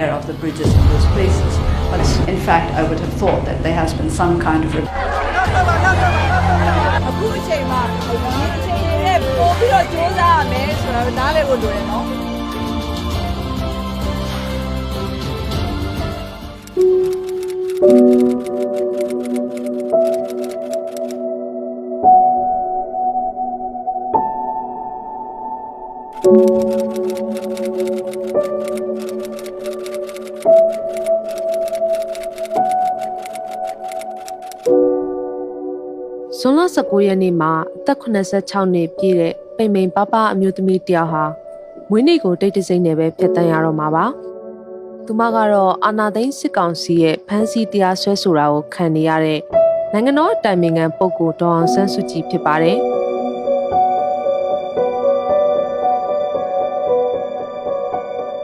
of the bridges in those places. But in fact, I would have thought that there has been some kind ofဇွန်လ19ရက်နေ့မှာအသက်86နှစ်ပြည့်တဲ့ပိန်ပိန်ပပအမျိုးသမီးတယောက်ဟာမွေးနေ့ကိုတိတ်တဆိတ်နဲ့ပဲဖျက်ဆီးရတော့မှာပါ။သူမကတော့အာဏာသိမ်းစစ်ကောင်စီရဲ့ဖမ်းဆီးတရားစွဲဆိုတာကိုခံနေရတဲ့နိုင်ငံတော်အတိုင်ပင်ခံပုဂ္ဂိုလ်ဒေါ်အောင်ဆန်းစုကြည်ဖြစ်ပါတယ်။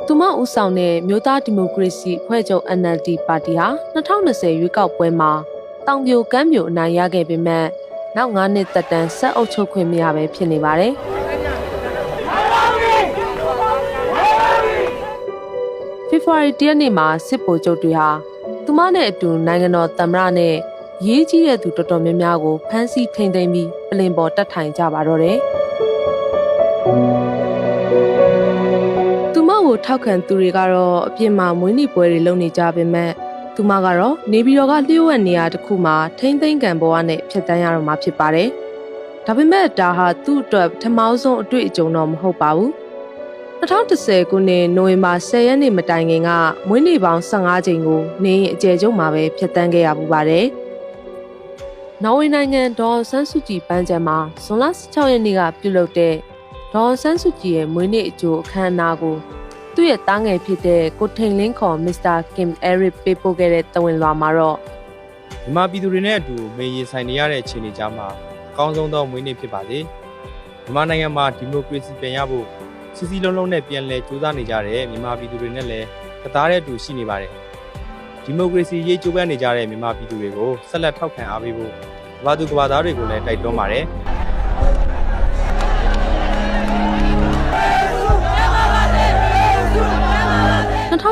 သူမဦးဆောင်တဲ့မြို့သားဒီမိုကရေစီအဖွဲ့ချုပ် NLD ပါတီဟာ2020ရွေးကောက်ပွဲမှာတောင်ပြိုကမ်းပြိုအနိုင်ရခဲ့ပေမဲ့နောက်9နှစ်သက်တမ်းဆက်အုပ်ချုပ်ခွင့်မရပဲဖြစ်နေပါတယ်။ဖေဖော်ဝါရီ 1 ရက်နေ့မှာစစ်ဗိုလ်ချုပ်တွေဟာသူမနဲ့အတူနိုင်ငံတော်သမ္မတနဲ့ရေးကြီးတဲ့သူတော်တော်များများကိုဖမ်းဆီးထိန်းသိမ်းပြီးပလင်ပေါ်တက်ထိုင်ကြပါတော့တယ်။သူမကိုထောက်ခံသူတွေကတော့အပြစ်မှာမွေးနေ့ပွဲတွေလုပ်နေကြပေမဲ့သူမကတော့နေပြည်တော်ကလျှို့ဝှက်နေရာတစ်ခုမှာထိမ့်သိမ်းကံပေါ်ကနေဖျက်ဆီးရတော့မှာဖြစ်ပါတယ်။ဒါပေမဲ့ဒါဟာသူ့အတွက်ပထမဆုံးအတွေ့အကြုံတော့မဟုတ်ပါဘူး။2010ခုနှစ်နိုဝင်ဘာ10ရက်နေ့မတိုင်ခင်ကမွေးနေ့ပေါင်း15ချိန်ကိုနေရင်အကျယ်ကျုံမှာပဲဖျက်ဆီးခဲ့ရပူပါတယ်။နော်ဝေနိုင်ငံဒေါ်ဆန်းစုကြည်ပန်းချံမှာဇွန်လ16ရက်နေ့ကပြုလုပ်တဲ့ဒေါ်ဆန်းစုကြည်ရဲ့မွေးနေ့အကျိုးအခမ်းအနားကိုသူ့ရဲ့တားငယ်ဖြစ်တဲ့ကိုထိန်လင်းခေါ်မစ္စတာကင်အဲရစ်ပေးပို့ခဲ့တဲ့တဝင်လွှာမှာတော့မြန်မာပြည်သူတွေနဲ့အတူမေးရင်ဆိုင်နေရတဲ့အခြေအနေကြားမှာအကောင်းဆုံးသောမွေးနေ့ဖြစ်ပါစေမြန်မာနိုင်ငံမှာဒီမိုကရေစီပြန်ရဖို့စီစီလုံးလုံးနဲ့ပြန်လည်ကြိုးစားနေကြတဲ့မြန်မာပြည်သူတွေနဲ့လည်းကသားတဲ့အတူရှိနေပါတယ်ဒီမိုကရေစီရေးကြိုးပမ်းနေကြတဲ့မြန်မာပြည်သူတွေကိုဆက်လက်ထောက်ခံအားပေးဖို့ကမ္ဘာသူကမ္ဘာသားတွေကိုလည်းတိုက်တွန်းပါတယ်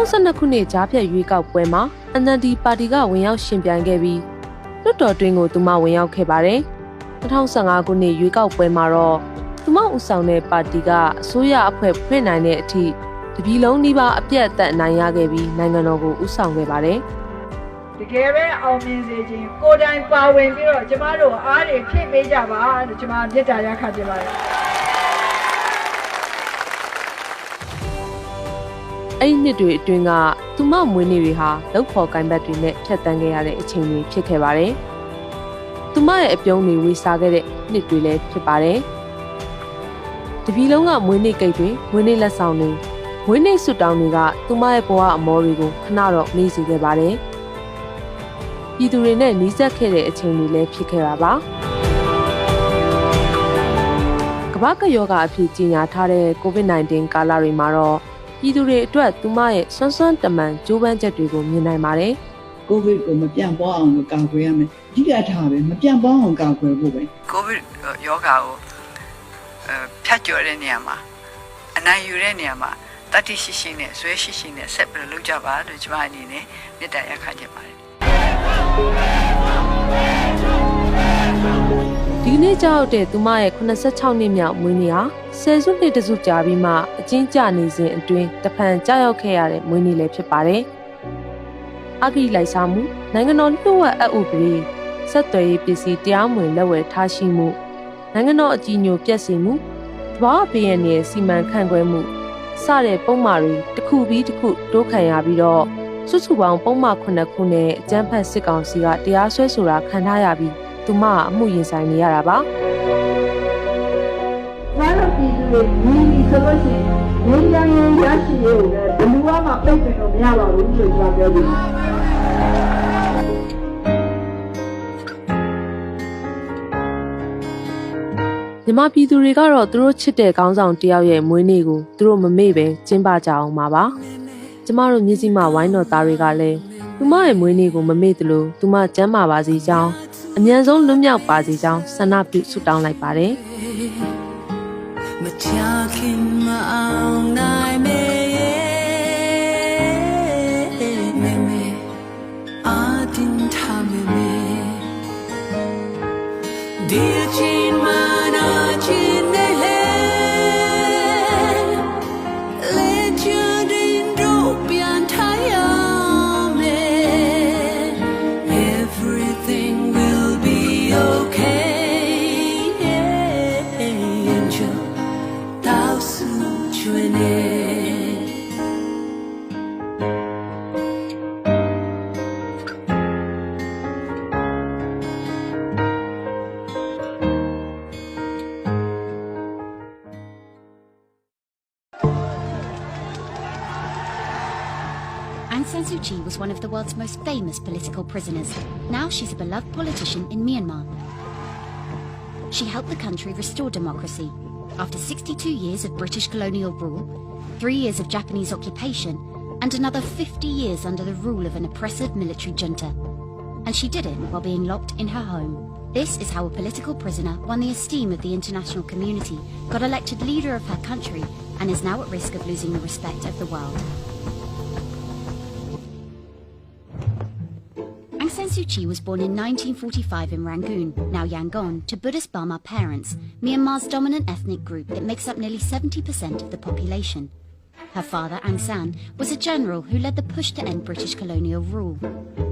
2012ခုနှစ်ကြားဖြတ်ရွေးကောက်ပွဲမှာ NLD ပါတီကဝင်ရောက်ရှင်ပြိုင်ခဲ့ပြီးလွှတ်တော်တွင်းကိုသူမဝင်ရောက်ခဲ့ပါတယ်။2015ခုနှစ်ရွေးကောက်ပွဲမှာတော့သူမဦးဆောင်တဲ့ပါတီကအစိုးရအဖွဲ့ဖွဲ့နိုင်တဲ့အထိတပြည်လုံးနှိပါအပြတ်အသတ်အနိုင်ရခဲ့ပြီးနိုင်ငံတော်ကိုဦးဆောင်ခဲ့ပါတယ်။တကယ်ပဲအောင်မြင်စေခြင်းကိုယ်တိုင်ပါဝင်ပြီးတော့ကျမတို့အားတွေဖြည့်ပေးကြပါလို့ကျမမြတ်တာရခတ်ပြပါတယ်။အဲ့ဒီနှစ်တွေအတွင်းကသူမမွေးနေ့တွေဟာလောက်ဖော်ကိုင်းဘတ်တွေနဲ့ဖြတ်တန်းခဲ့ရတဲ့အချိန်တွေဖြစ်ခဲ့ပါတယ်။သူမရဲ့အပြုံးတွေဝေစားခဲ့တဲ့နှစ်တွေလည်းဖြစ်ပါတယ်။တပြည်လုံးကမွေးနေ့ကိတ်တွေမွေးနေ့လက်ဆောင်တွေမွေးနေ့ဆုတောင်းတွေကသူမရဲ့ဘဝအမောတွေကိုခဏတော့မေ့စေခဲ့ပါတယ်။ပြည်သူတွေနဲ့နှီးစပ်ခဲ့တဲ့အချိန်တွေလည်းဖြစ်ခဲ့တာပါ။ကမ္ဘာ့ကပ်ရောဂါအဖြစ်ကြီးညာထားတဲ့ COVID-19 ကာလတွေမှာတော့ပြည်သူတွေအတွက်သူမရဲ့စွမ်းစွမ်းတမန်ကြိုးပမ်းချက်တွေကိုမြင်နိုင်ပါတယ်။ COVID ကိုမပြန့်ပွားအောင်ကာကွယ်ရမယ်။အဓိကထားပဲမပြန့်ပွားအောင်ကာကွယ်ဖို့ပဲ။ COVID ရောဂါကိုဖြတ်ကျော်တဲ့နေရာမှာအနိုင်ယူတဲ့နေရာမှာတတိရှိရှိနဲ့ဇွဲရှိရှိနဲ့ဆက်ပြီးလုပ်ကြပါလို့ကျွန်မအနေနဲ့မေတ္တာရပ်ခံချင်ပါတယ်ဒီကနေ့ကြောက်တဲ့သူမရဲ့86နှစ်မြောက်မွေးနေ့ဟာဆယ်စုနှစ်တစုကြာပြီးမှအကျဉ်းကျနေစဉ်အတွင်းတဖန်ကြောက်ရောက်ခဲ့ရတဲ့မွေးနေ့လည်းဖြစ်ပါတယ်။အဂိလိုက်စားမှုနိုင်ငံတော်လျှို့ဝှက်အဥပဒေဆက်သွယ်ရေးပစ္စည်းတရားမဝင်လက်ဝယ်ထားရှိမှုနိုင်ငံတော်အကြီးအကျယ်ပြည့်စုံမှုတဘာဝပြည်ရဲ့စီမံခန့်ခွဲမှုစတဲ့ပုံမှားတွေတစ်ခုပြီးတစ်ခုတိုးခံရပြီးတော့စုစုပေါင်းပုံမှား9ခုနဲ့အကြမ်းဖက်စစ်ကောင်စီကတရားစွဲဆိုတာခံထားရပြီးသူမအမှုရင်ဆိုင်နေရတာပါ။ဘာလို့ပြည်သူတွေညီဆိုလို့ရှိရင်ငြိမ်းချမ်းရေးရရှိရေးကိုလည်းဘယ်သူမှပိတ်ပင်လို့မရပါဘူးလို့ပြောပြီးမြန်မာပြည်သူတွေကတော့သူတို့ချစ်တဲ့ခေါင်းဆောင်တယောက်ရဲ့မွေးနေ့ကိုသူတို့မမေ့ပဲကျင်းပကြအောင်ပါပါကျမတို့မြစည်းမဝိုင်းတော်သားတွေကလည်းသူမရဲ့မွေးနေ့ကိုမမေ့သလိုသူမကျန်းမာပါစေကြောင်းအမြန်ဆုံးလွတ်မြောက်ပါစေကြောင်းဆန္ဒပြုဆုတောင်းလိုက်ပါတယ်မချခင်မအောင်နိုင်မေ Aung San Suu Kyi was one of the world's most famous political prisoners. Now she's a beloved politician in Myanmar. She helped the country restore democracy. After 62 years of British colonial rule, 3 years of Japanese occupation, and another 50 years under the rule of an oppressive military junta. And she did it while being locked in her home. This is how a political prisoner won the esteem of the international community, got elected leader of her country, and is now at risk of losing the respect of the world. Aung San Suu Kyi was born in 1945 in Rangoon, now Yangon, to Buddhist Burma parents, Myanmar's dominant ethnic group that makes up nearly 70% of the population. Her father, Aung San, was a general who led the push to end British colonial rule.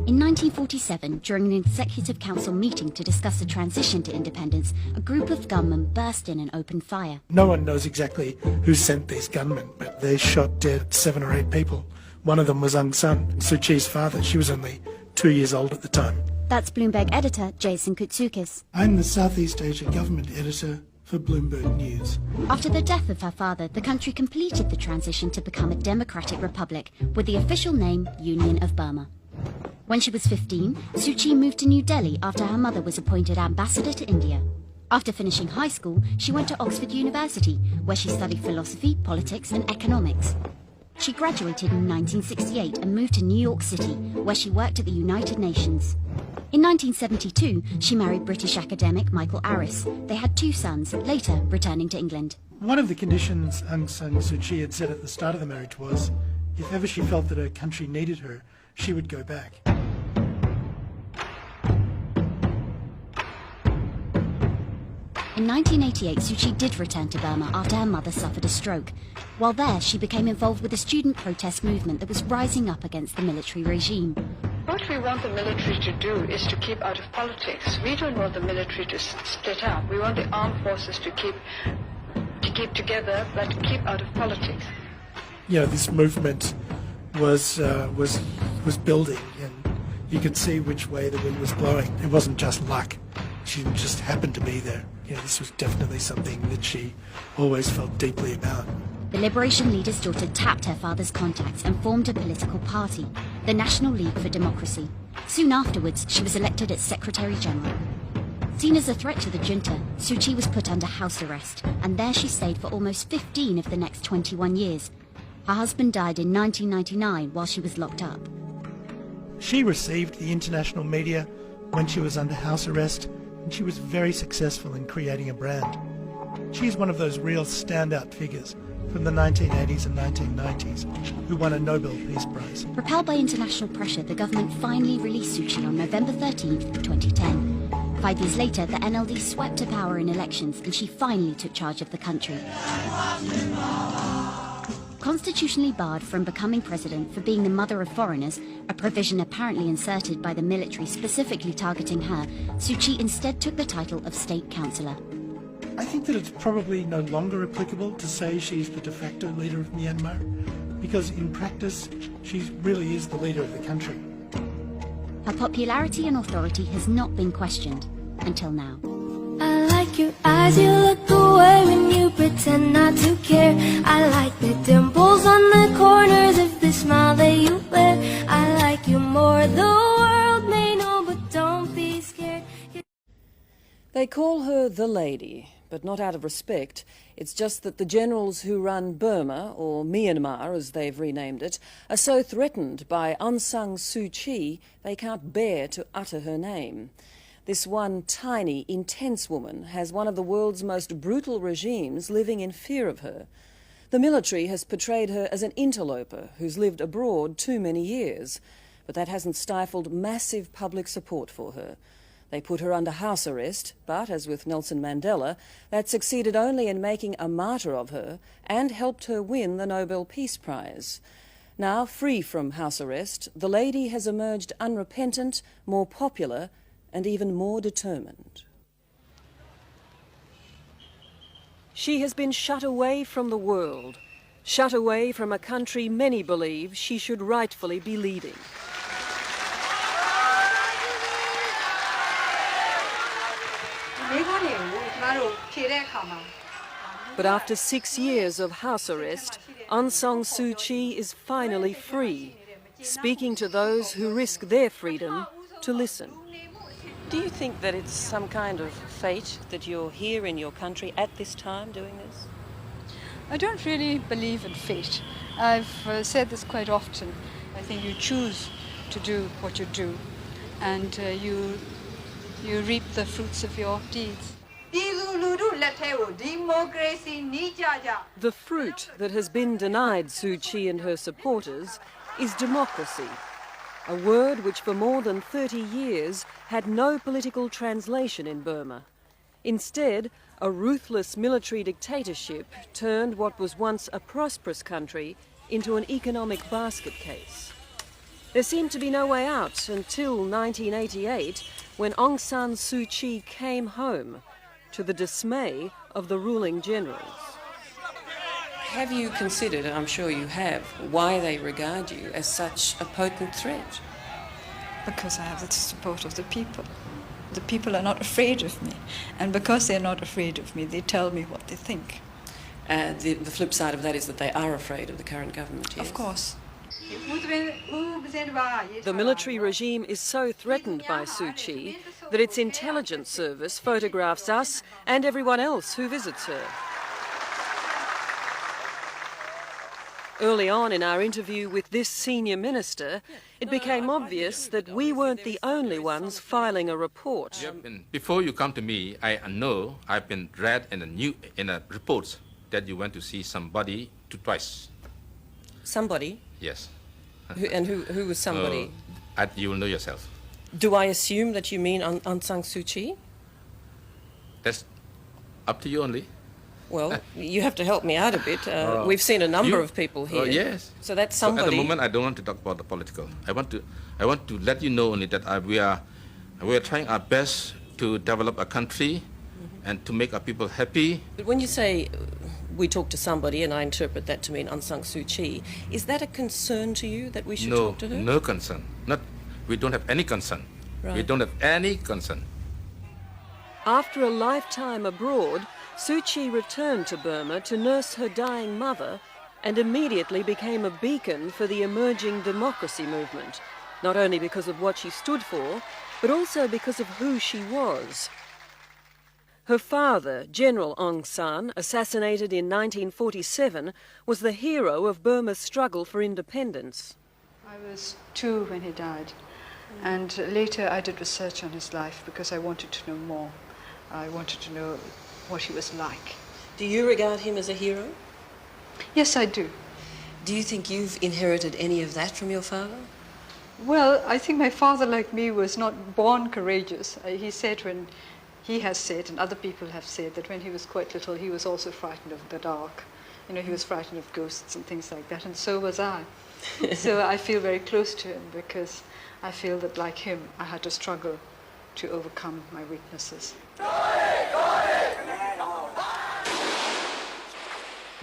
In 1947, during an Executive Council meeting to discuss the transition to independence, a group of gunmen burst in and opened fire. No one knows exactly who sent these gunmen, but they shot dead 7 or 8 people. One of them was Aung San Suu Kyi's father. She was only 2 years old at the time. That's Bloomberg editor Jason Koutsoukas. I'm the Southeast Asia government editor for Bloomberg News. After the death of her father, the country completed the transition to become a democratic republic with the official name Union of Burma. When she was 15, Suu Kyi moved to New Delhi after her mother was appointed ambassador to India. After finishing high school, she went to Oxford University, where she studied philosophy, politics and economics. She graduated in 1968 and moved to New York City, where she worked at the United Nations. In 1972, she married British academic Michael Arris. They had 2 sons, later returning to England. One of the conditions Aung San Suu Kyi had said at the start of the marriage was, if ever she felt that her country needed her, she would go back. In 1988, Suu Kyi did return to Burma after her mother suffered a stroke. While there, she became involved with a student protest movement that was rising up against the military regime. What we want the military to do is to keep out of politics. We don't want the military to split up. We want the armed forces to keep together, but keep out of politics. You know, this movement was building, and you could see which way the wind was blowing. It wasn't just luck. She just happened to be there. You know, this was definitely something that she always felt deeply about. The Liberation leader's daughter tapped her father's contacts and formed a political party, the National League for Democracy. Soon afterwards, she was elected as Secretary General. Seen as a threat to the junta, Suu Kyi was put under house arrest, and there she stayed for almost 15 of the next 21 years. Her husband died in 1999 while she was locked up. She received the international media when she was under house arrest, and she was very successful in creating a brand. She's one of those real standout figures from the 1980s and 1990s who won a Nobel Peace Prize. Propelled by international pressure, the government finally released Suu Kyi on November 13th, 2010. 5 years later, the NLD swept to power in elections and she finally took charge of the country. Constitutionally barred from becoming president for being the mother of foreigners, a provision apparently inserted by the military specifically targeting her, Suu Kyi instead took the title of State Councillor. I think that it's probably no longer applicable to say she's the de facto leader of Myanmar, because in practice, she really is the leader of the country. Her popularity and authority has not been questioned, until now. I like your eyes, you look away when you pretend not to care. I like the dimples on the corners of the smile that you wear. I like you more, the world may know, but don't be scared. They call her the lady, but not out of respect. It's just that the generals who run Burma, or Myanmar as they've renamed it, are so threatened by Aung San Suu Kyi they can't bear to utter her name. This one tiny, intense woman has one of the world's most brutal regimes living in fear of her. The military has portrayed her as an interloper who's lived abroad too many years, but that hasn't stifled massive public support for her. They put her under house arrest, but, as with Nelson Mandela, that succeeded only in making a martyr of her and helped her win the Nobel Peace Prize. Now, free from house arrest, the lady has emerged unrepentant, more popular, and even more determined. She has been shut away from the world, shut away from a country many believe she should rightfully be leading. But after 6 years of house arrest, Aung San Suu Kyi is finally free. speaking to those who risk their freedom to listen. Do you think that it's some kind of fate that you're here in your country at this time doing this? I don't really believe in fate. I've said this quite often. I think you choose to do what you do, and you reap the fruits of your deeds. The fruit that has been denied Suu Kyi and her supporters is democracy, a word which for more than 30 years had no political translation in Burma. Instead, a ruthless military dictatorship turned what was once a prosperous country into an economic basket case. There seemed to be no way out until 1988, when Aung San Suu Kyi came home, to the dismay of the ruling generals. Have you considered, and I'm sure you have, why they regard you as such a potent threat? Because I have the support of the people. The people are not afraid of me, and because they're not afraid of me, they tell me what they think. The flip side of that is that they are afraid of the current government, yes? Of course. The military regime is so threatened by Suu Kyi that its intelligence service photographs us and everyone else who visits her. Early on in our interview with this senior minister, it became obvious that we weren't the only ones filing a report. Before you come to me, I know I've been read in a report that you went to see somebody twice. Somebody? Yes. Who was somebody? You will know yourself. Do I assume that you mean Aung San Suu Kyi? That's up to you only. Well, you have to help me out a bit. We've seen a number of people here. Yes. So that's somebody. So at the moment, I don't want to talk about the political. I want to let you know only that we are trying our best to develop a country and to make our people happy. But when you say we talk to somebody, and I interpret that to mean Aung San Suu Kyi, is that a concern to you that we should talk to her? No concern. We don't have any concern. Right. We don't have any concern. After a lifetime abroad, Suu Kyi returned to Burma to nurse her dying mother and immediately became a beacon for the emerging democracy movement, not only because of what she stood for, but also because of who she was. Her father, General Aung San, assassinated in 1947, was the hero of Burma's struggle for independence. I was 2 when he died, and later I did research on his life because I wanted to know more. I wanted to know what he was like. Do you regard him as a hero? Yes, I do. Do you think you've inherited any of that from your father? Well, I think my father, like me, was not born courageous. He has said, and other people have said, that when he was quite little, he was also frightened of the dark. You know, he was frightened of ghosts and things like that, and so was I. So I feel very close to him because I feel that, like him, I had to struggle to overcome my weaknesses.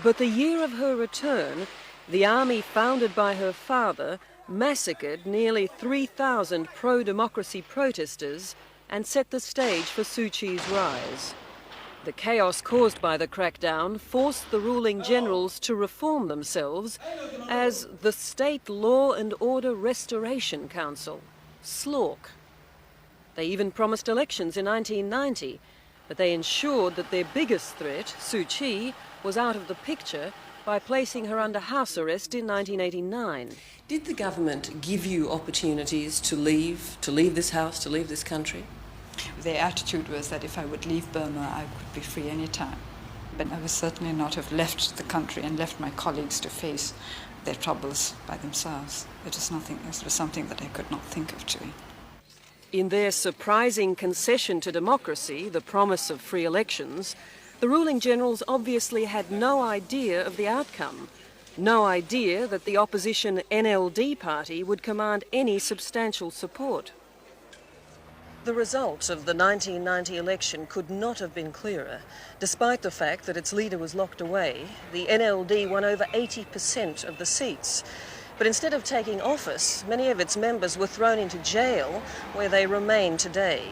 But the year of her return, the army founded by her father massacred nearly 3,000 pro-democracy protesters and set the stage for Suu Kyi's rise. The chaos caused by the crackdown forced the ruling generals to reform themselves as the State Law and Order Restoration Council, SLORC. They even promised elections in 1990, but they ensured that their biggest threat, Suu Kyi, was out of the picture by placing her under house arrest in 1989. Did the government give you opportunities to leave this house, to leave this country? Their attitude was that if I would leave Burma, I could be free any time. But I would certainly not have left the country and left my colleagues to face their troubles by themselves. It was something that I could not think of doing. In their surprising concession to democracy, the promise of free elections, the ruling generals obviously had no idea of the outcome. No idea that the opposition NLD party would command any substantial support. The result of the 1990 election could not have been clearer. Despite the fact that its leader was locked away, the NLD won over 80% of the seats. But instead of taking office, many of its members were thrown into jail, where they remain today.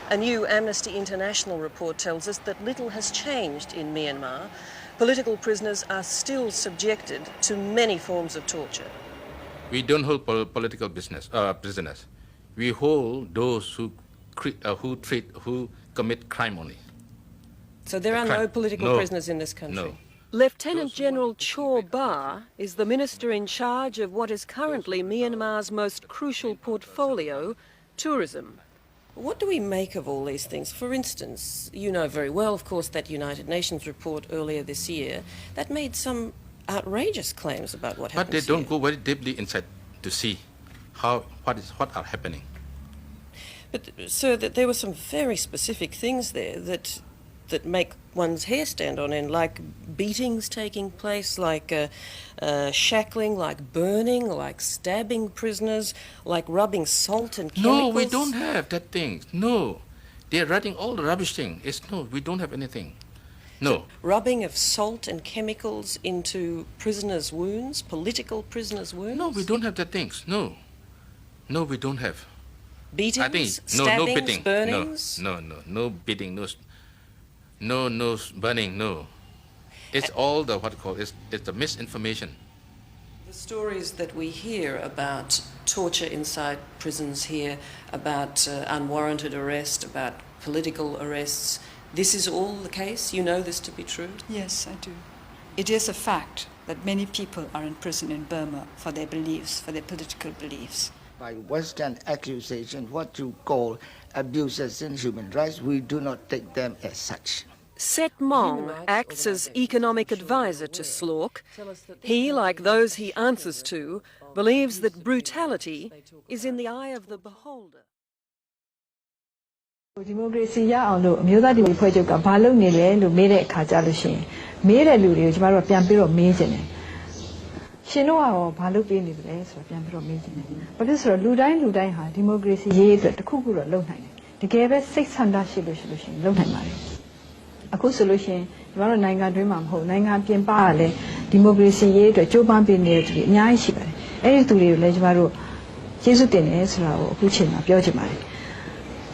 A new Amnesty International report tells us that little has changed in Myanmar. Political prisoners are still subjected to many forms of torture. We don't hold political prisoners. We hold those who commit crime only. So there are no political prisoners in this country? No. Lieutenant General Chor Ba is the minister in charge of what is currently Myanmar's most crucial portfolio, tourism. What do we make of all these things? For instance, you know very well, of course, that United Nations report earlier this year that made some outrageous claims about what happens. But they don't go very deeply inside to see what are happening. But sir, that there were some very specific things there that make one's hair stand on end, like beatings taking place, like shackling, like burning, like stabbing prisoners, like rubbing salt and chemicals. No, we don't have that thing. No, they're writing all the rubbish thing. We don't have anything. No. So, rubbing of salt and chemicals into prisoners' wounds, political prisoners' wounds? No, we don't have that things. No, we don't have. Beatings, I think, stabbings, no beating, burnings? No beating, no burning, no. It's all the it's the misinformation. The stories that we hear about torture inside prisons here, about unwarranted arrest, about political arrests, this is all the case? You know this to be true? Yes, I do. It is a fact that many people are in prison in Burma for their beliefs, for their political beliefs. By Western accusations, what you call abuses in human rights, we do not take them as such. Set Mong acts as economic advisor to Slork. He, like those he answers to, believes that brutality is in the eye of the beholder. Democracy ရအောင်လို့အမျိုးသားဒီမိုကရေစီဖွဲ့ချုပ်ကဘာလုပ်နေလဲလို့မေးတဲ့အခါကြလို့ရှိရင်မေးတဲ့လူတွေကိုကျမတို့ပြန်ပြီးတော့မေးချင်တယ်ရှင်တို့ကရောဘာလုပ်ပေးနေလဲဆိုတော့ပြန်ပြီးတော့မေးချင်တယ်ဘာဖြစ်ဆိုတော့လူတိုင်းဟာဒီမိုကရေစီရေးအတွက်တစ်ခုခုတော့လုပ်နိုင်တယ်တကယ်ပဲစိတ်ဆန္ဒရှိလို့ရှိရင်လုပ်နိုင်ပါတယ်အခုဆိုလို့ရှိရင်ကျမတို့နိုင်ငံတွင်းမှာမဟုတ်နိုင်ငံပြင်ပကလည်းဒီမိုကရေစီရေးအတွက်ကြိုးပမ်းပေးနေတဲ့သူတွေအများကြီးရှိပါတယ်အဲ့ဒီသူတွေကိုလည်းကျမတို့ကျေးဇူးတင်တယ်ဆိုတာကိုအခုချိန်မှာပြောချင်ပါတယ်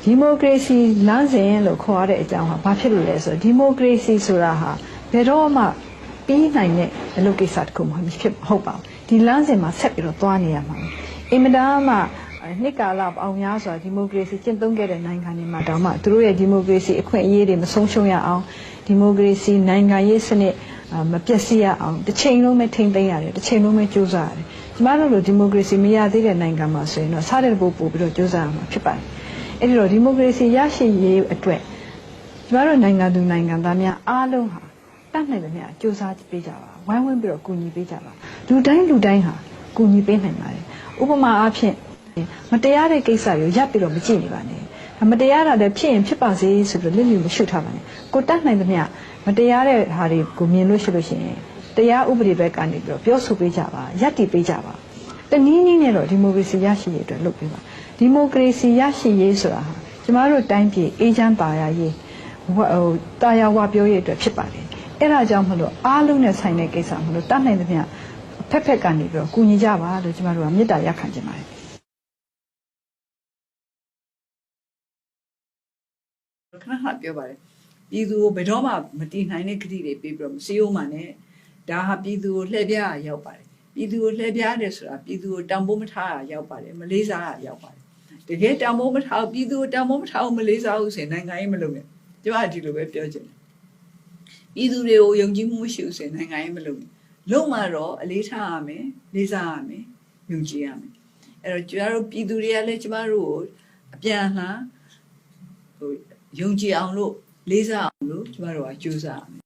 ဒီမိုကရေစီလမ်းစဉ်လို့ခေါ်ရတဲ့အကြောင်းဟာဘာဖြစ်လို့လဲဆိုတော့ဒီမိုကရေစီဆိုတာဟာဘယ်တော့မှပြီးနိုင်တဲ့အလုပ်ကိစ္စတစ်ခုမှမဟုတ်ပါဘူးဒီလမ်းစဉ်မှာဆက်ပြီးတော့သွားနေရမှာအင်မတန်မှနှစ်ကာလအောင်များစွာဒီမိုကရေစီကျင့်သုံးခဲ့တဲ့နိုင်ငံတွေမှာတောင်မှသူတို့ရဲ့ဒီမိုကရေစီအခွင့်အရေးတွေမဆုံးရှုံးရအောင်ဒီမိုကရေစီနိုင်ငံရေးစနစ်မပျက်စီးရအောင်တစ်ချိန်လုံးပဲထိန်းသိမ်းရတယ်တစ်ချိန်လုံးပဲကြိုးစားရတယ်ကျမတို့လိုဒီမိုကရေစီမရသေးတဲ့နိုင်ငံမှာဆိုရင်တော့စားတဲ့ပို့ပြီးတော့ကြိုးစားရမှာဖြစ်ပါတယ်အဲ့ဒီတော့ဒီမိုကရေစီရရှိရေးအတွက်ကျမတို့နိုင်ငံသူနိုင်ငံသားများအားလုံးဟာတတ်နိုင်တယ်များကြိုးစားပေးကြပါဝိုင်းဝန်းပြီးတော့ကူညီပေးကြပါလူတိုင်းဟာကူညီပေးနိုင်ပါတယ်ဥပမာအားဖြင့်မတရားတဲ့ကိစ္စကိုရပ်ပြီးတော့မကြည့်နေပါနဲ့မတရားတာလည်းဖြစ်ရင်ဖြစ်ပါစေဆိုပြီးလက်ညှိုးမရှုထားပါနဲ့ကိုတတ်နိုင်တယ်များမတရားတဲ့ဟာတွေကိုမြင်လို့ရှိလို့ရှိရင်တရားဥပဒေဘက်ကနေပြီးတော့ပြောဆိုပေးကြပါရပ်တည်ပေးကြပါတနည်းနည်းနဲ့တော့ဒီမိုကရေစီရရှိရေးအတွက်လုပ်ပေးပါဒီမိုကရေစီရရှိရေးဆိုတာဟာကျမတို့တိုင်းပြည်အေးချမ်းပါရရေးတာယာဝပြောရေးအတွက်ဖြစ်ပါတယ်အဲ့ဒါကြောင့်မလို့အားလုံးနဲ့ဆိုင်တဲ့ကိစ္စမလို့တတ်နိုင်တဲ့မြတ်ဖက်ကနေပြီးတော့ကူညီကြပါလို့ကျမတို့ကမေတ္တာရပ်ခံချင်ပါတယ်ခဏပြောပါတယ်ပြည်သူကိုဘယ်တော့မှမတည်နိုင်တဲ့ခရီးတွေပေးပြီးတော့မစည်းရုံးမှနဲ့ဒါဟာပြည်သူကိုလှည့်ပြရရောက်ပါတယ်ပြည်သူကိုလှည့်ပြရတယ်ဆိုတာပြည်သူကိုတန်ဖိုးမထားရရောက်ပါတယ်မလေးစားရရောက်ပါတယ်တကယ်တန်ဖိုးမထားပြည်သူကိုတန်ဖိုးမထားမလေးစားဘူးဆိုရင်နိုင်ငံရေးမလုပ်နဲ့ကျမဒီလိုပဲပြောချင်တယ်ပြည်သူတွေကိုယုံကြည်မှုမရှိဘူးဆိုရင်နိုင်ငံရေးမလုပ်နဲ့လုံးမှတော့အလေးထားရမယ်လေးစားရမယ်ယုံကြည်ရမယ်အဲ့တော့ကျမတို့ပြည်သူတွေကလည်းကျမတို့ကိုအပြန်အလှန်ယုံကြည်အောင်လို့လေးစားအောင်လို့ကျမတို့ကကြိုးစားရမယ်